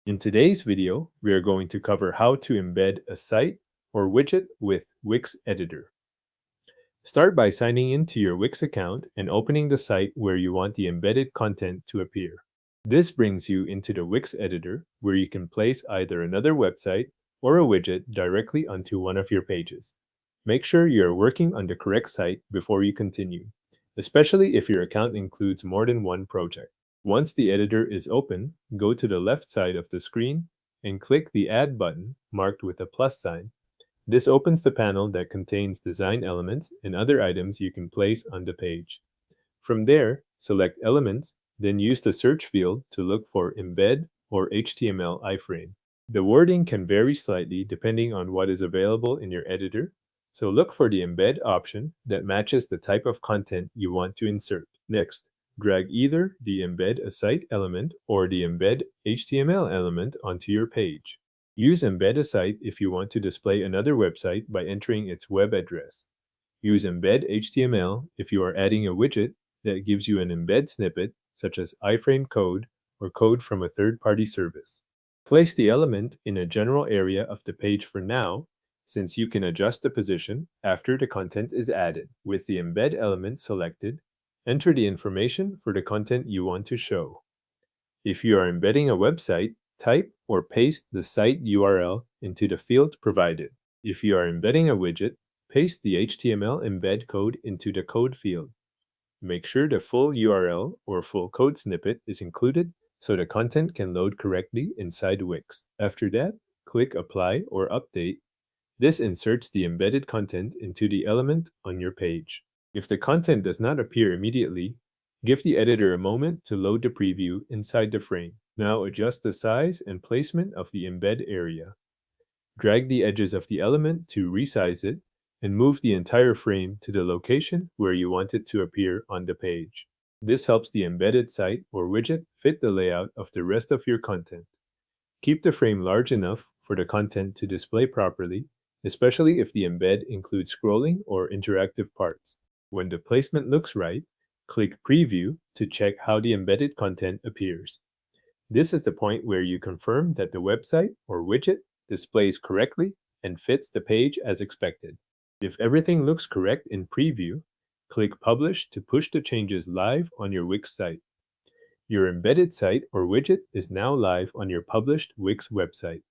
In today's video, we are going to cover how to embed a site or widget with Wix Editor. Start by signing into your Wix account and opening the site where you want the embedded content to appear. This brings you into the Wix Editor, where you can place either another website or a widget directly onto one of your pages. Make sure you are working on the correct site before you continue, especially if your account includes more than one project. Once the editor is open, go to the left side of the screen and click the Add button marked with a plus sign. This opens the panel that contains design elements and other items you can place on the page. From there, select Elements, then use the search field to look for Embed or HTML iframe. The wording can vary slightly depending on what is available in your editor, so look for the Embed option that matches the type of content you want to insert. Next, drag either the Embed a Site element or the Embed HTML element onto your page. Use Embed a Site if you want to display another website by entering its web address. Use Embed HTML if you are adding a widget that gives you an embed snippet, such as iframe code or code from a third-party service. Place the element in a general area of the page for now, since you can adjust the position after the content is added. With the embed element selected, enter the information for the content you want to show. If you are embedding a website, type or paste the site URL into the field provided. If you are embedding a widget, paste the HTML embed code into the code field. Make sure the full URL or full code snippet is included so the content can load correctly inside Wix. After that, click Apply or Update. This inserts the embedded content into the element on your page. If the content does not appear immediately, give the editor a moment to load the preview inside the frame. Now adjust the size and placement of the embed area. Drag the edges of the element to resize it and move the entire frame to the location where you want it to appear on the page. This helps the embedded site or widget fit the layout of the rest of your content. Keep the frame large enough for the content to display properly, especially if the embed includes scrolling or interactive parts. When the placement looks right, click Preview to check how the embedded content appears. This is the point where you confirm that the website or widget displays correctly and fits the page as expected. If everything looks correct in Preview, click Publish to push the changes live on your Wix site. Your embedded site or widget is now live on your published Wix website.